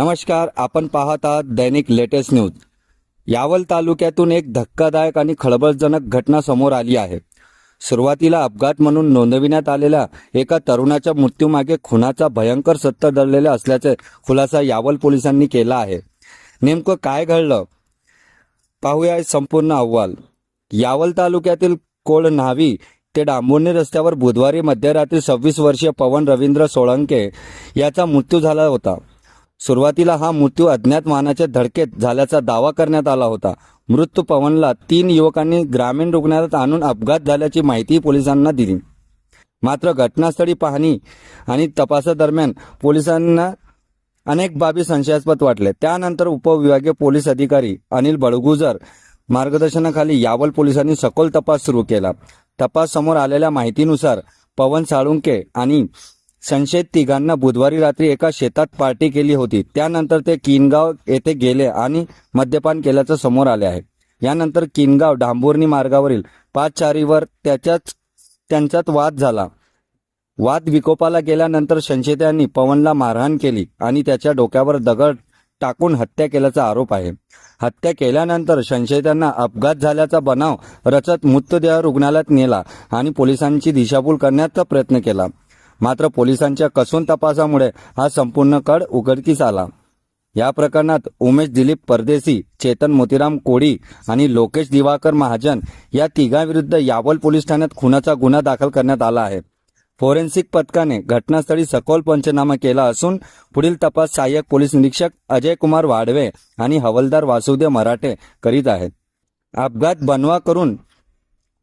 नमस्कार, आपण पाहत आहात दैनिक लेटेस्ट न्यूज। यावल तालुक्यातून एक धक्कादायक आणि खळबळजनक घटना समोर आली आहे। सुरुवातीला अपघात म्हणून नोंदविण्यात आलेल्या एका तरुणाच्या मृत्यूमागे खुनाचा भयंकर सत्य दडलेला असल्याचे खुलासा यावल पोलिसांनी केला आहे। नेमकं काय घडलं पाहूया संपूर्ण अहवाल। यावल तालुक्यातील कोळ न्हावी ते डांबोर्णी रस्त्यावर बुधवारी मध्यरात्री 26 वर्षीय पवन रवींद्र सोळंके याचा मृत्यू झाला होता। सुरुवातीला हा मृत्यू अज्ञात वाहनाच्या धडकेत झाल्याचा दावा करण्यात आला होता। मृत पवनला 3 युवकांनी ग्रामीण रुग्णालयात आणून अपघात झाल्याची माहिती पोलिसांना दिली। मात्र घटनास्थळी पाहणी आणि तपासादरम्यान पोलिसांना अनेक बाबी संशयास्पद वाटल्या। त्यानंतर उपविभागीय पोलीस अधिकारी अनिल बळगुजर मार्गदर्शनाखाली यावल पोलिसांनी सखोल तपास सुरू केला। तपास समोर आलेल्या माहितीनुसार पवन साळुंके आणि संशयित तिघांना बुधवारी रात्री एका शेतात पार्टी केली होती। त्यानंतर ते किनगाव येथे गेले आणि मद्यपान केल्याचं समोर आले आहे। यानंतर किनगाव डांबोर्णी मार्गावरील 5-4वर त्यांच्यात वाद झाला। वाद विकोपाला गेल्यानंतर संशयितांनी पवनला मारहाण केली आणि त्याच्या डोक्यावर दगड टाकून हत्या केल्याचा आरोप आहे। हत्या केल्यानंतर संशयितांना अपघात झाल्याचा बनाव रचत मृतदेह रुग्णालयात नेला आणि पोलिसांची दिशाभूल करण्याचा प्रयत्न केला। मात्र पोलिसांच्या कसून तपासामुळे हा संपूर्ण कड उघडकीस आला। या प्रकरणात उमेश दिलीप परदेशी, चेतन मोतीराम कोडी आणि लोकेश दिवाकर महाजन या तिघांविरुद्ध यावल पोलीस ठाण्यात खुनाचा गुन्हा दाखल करण्यात आला आहे। फोरेन्सिक पथकाने घटनास्थळी सखोल पंचनामा केला असून पुढील तपास सहाय्यक पोलीस निरीक्षक अजय कुमार वाडवे आणि हवालदार वासुदेव मराठे करीत आहेत। अपघात बनवा करून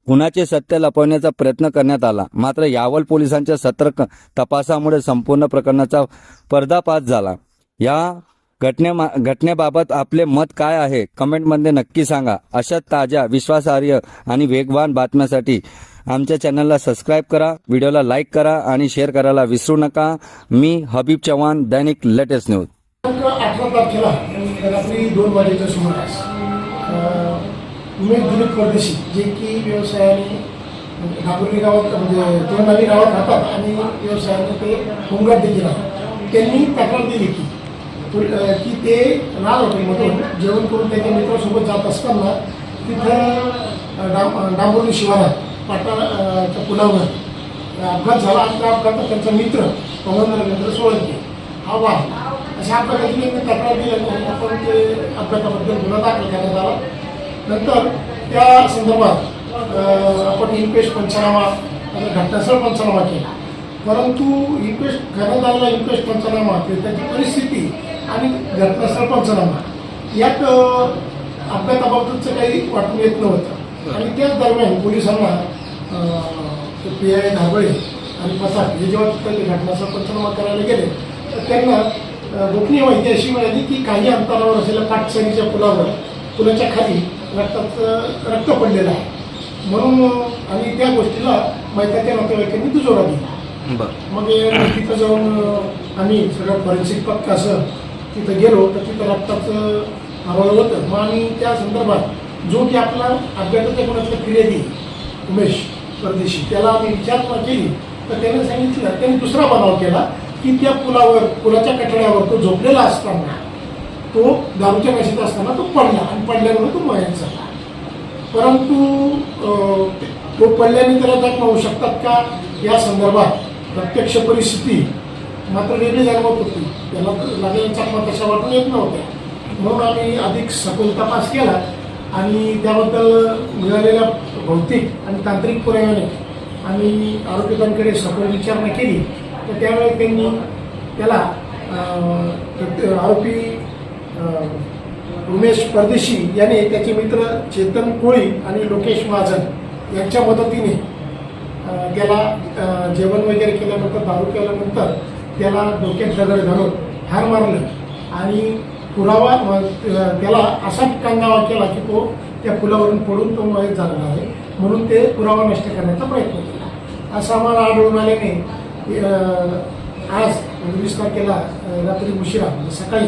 खुनाचे सत्य लपवण्याचा प्रयत्न करण्यात आला। मात्र यावल पोलिसांच्या सतर्क तपासामुळे संपूर्ण प्रकरणाचा पर्दाफाश झाला। या घटनेबाबत आपले मत काय आहे कमेंटमध्ये नक्की सांगा। अशा ताज्या, विश्वासार्ह आणि वेगवान बातम्यांसाठी आमच्या चॅनलला सबस्क्राईब करा, व्हिडिओला लाईक करा आणि शेअर करायला विसरू नका। मी हबीब चव्हाण, दैनिक लेटेस्ट न्यूज। 18 तारखेला रात्री 2 वाजेच्या सुमारास उमेश दिलीप परदेशी जे की व्यवसायाने डांबोर्णी गावात म्हणजे तोंडावी गावात राहतात आणि व्यवसायाने ते होमगार्ड देखील आहेत, त्यांनी तक्रार दिली की ते लाल हॉटेलमधून जेवण करून त्याच्या मित्रासोबत जात असताना तिथं डांबोर्णी शिवारात पाटाच्या पुलावर अपघात झाला आणि त्या अपघातात त्यांचा मित्र पवन रवींद्र सोळंके हा वारला। अशा पद्धतीने तक्रार दिली आणि आपण ते अपघाताबद्दल गुन्हा दाखल करण्यात आला। नंतर त्या संदर्भात आपण इन्क्वेस्ट पंचनामा घटनास्थळ पंचनामा केला, परंतु इन्क्वेस्ट करण्यात आलेला इन्क्वेस्ट पंचनामा त्याची परिस्थिती आणि घटनास्थळ पंचनामा यात अपघाताबाबतचं काही वाटून येत नव्हतं। आणि त्याच दरम्यान पोलिसांना PI धाबळे आणि पसार हे जेव्हा तिथे घटनास्थळ पंचनामा करायला गेले तर त्यांना गोपनीय माहिती अशी मिळाली की काही अंतरावर असलेल्या पाटसरीच्या पुलाच्या खाली रक्त पडलेलं आहे म्हणून, आणि त्या गोष्टीला मैत्याच्या नातेवाईकांनी दुजोरा दिला। मग तिथं जाऊन आम्ही सगळं फॉरेन्सिक पथकासह तिथं गेलो तर तिथं रक्ताचं अहवाल होतं। मग आम्ही त्या संदर्भात जो की आपला अपघाताच्या गुन्ह्यातला फिर्यादी उमेश परदेशी त्याला आम्ही विचारणा केली तर त्याने सांगितलं, त्यांनी दुसरा बनाव केला की त्या पुलाच्या कठड्यावर तो झोपलेला असताना तो दारूच्या नशेत असताना तो पडला आणि पडल्यामुळे तो मयत झाला। परंतु तो पडल्याने त्याला जखमा होऊ शकतात का या संदर्भात प्रत्यक्ष परिस्थिती मात्र वेगळी जाणवत होती, त्याला लागलेल्या जखमा तशा वाटून येत नव्हत्या। म्हणून आम्ही अधिक सखोल तपास केला आणि त्याबद्दल मिळालेल्या भौतिक आणि तांत्रिक पुराव्याने आम्ही आरोपितांकडे सखोल विचारणा केली तर त्यावेळी त्यांनी त्याला आरोपी उमेश परदेशी याने त्याचे मित्र चेतन कोळी आणि लोकेश महाजन यांच्या मदतीने त्याला जेवण वगैरे केल्यानंतर दारू केल्यानंतर त्याला डोक्यात दगड घालून ठार मारलं आणि पुरावा त्याला असा कांगावा केला की तो त्या पुलावरून पडून तो मयत झालेला आहे म्हणून ते पुरावा नष्ट करण्याचा प्रयत्न केला। असं आम्हाला आढळून आल्याने आज 20 तारखेला रात्री उशिरा म्हणजे सकाळी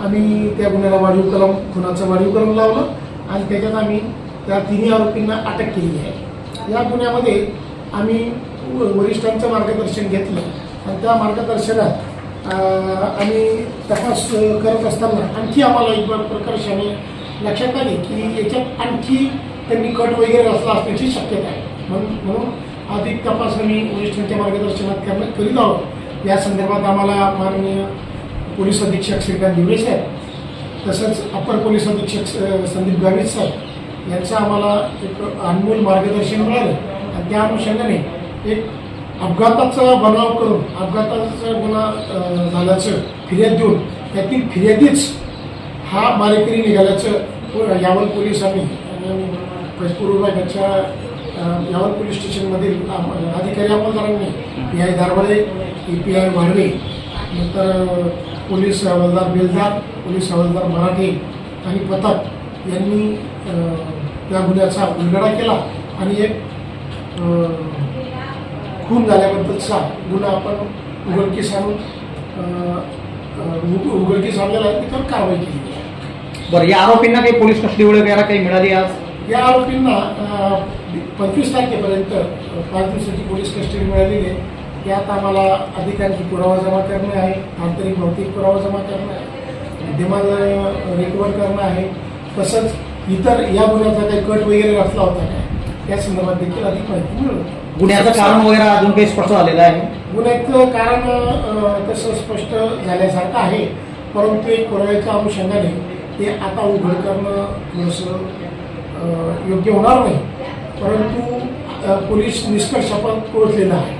आम्ही त्या गुन्ह्याला वाढीव कलम खुनाचं वाढीव कलम लावलं आणि त्याच्यात आम्ही त्या 3 आरोपींना अटक केली आहे। या गुन्ह्यामध्ये आम्ही वरिष्ठांचं मार्गदर्शन घेतलं आणि त्या मार्गदर्शनात आणि तपास करत असताना आणखी आम्हाला एक प्रकर्षाने लक्षात आली की याच्यात आणखी त्यांनी कट वगैरे असला असण्याची शक्यता आहे. म्हणून अधिक तपास आम्ही वरिष्ठांच्या मार्गदर्शनात करीत आहोत. या संदर्भात आम्हाला माननीय पोलीस अधीक्षक श्रीकांत दिवळे साहेब तसंच अपर पोलीस अधीक्षक संदीप गावित साहेब यांचं आम्हाला एक अनमोल मार्गदर्शन मिळालं आणि त्या अनुषंगाने एक अपघाताचा बनाव करून अपघाताचा गुन्हा झाल्याचं फिर्याद देऊन त्यातील फिर्यादीच हा मारेकरी निघाल्याचं यावल पोलिसांनी पूर्व विभागाच्या यावल पोलीस स्टेशनमधील अधिकारी अंमलदारांनी PI दारवडे PI वाढवे नंतर पोलीस हवालदार बेलदार पोलीस हवालदार मराठे आणि पथक यांनी त्या गुन्ह्याचा उलगडा केला आणि एक खून झाल्याबद्दलचा गुन्हा आपण उघडकीस आणलेला आहे त्याच्यावर कारवाई केली आहे. बरं, या आरोपींना काही पोलीस कस्टडी वगैरे काही मिळाली आज? या आरोपींना 25 तारखेपर्यंत 5 दिवसाची पोलीस कस्टडी मिळालेली आहे. त्यात आम्हाला अधिकांची पुरावा जमा करणे आहे, आंतरिक भौतिक पुरावा जमा करणं आहे, विद्यमान रिकवर करणं आहे. तसंच इतर या गुन्ह्याचा काही कट वगैरे रचला होता काय त्या संदर्भात देखील अधिक माहिती मिळेल. गुन्ह्याचं कारण वगैरे अजून काही स्पष्ट झालेलं आहे? गुन्ह्याचं कारण तसं स्पष्ट झाल्यासारखं आहे, परंतु एक पुराव्याच्या अनुषंगाने ते आता उघड करणं थोडंसं योग्य होणार नाही. परंतु पोलीस निष्कर्ष आपण पोहोचलेला आहे.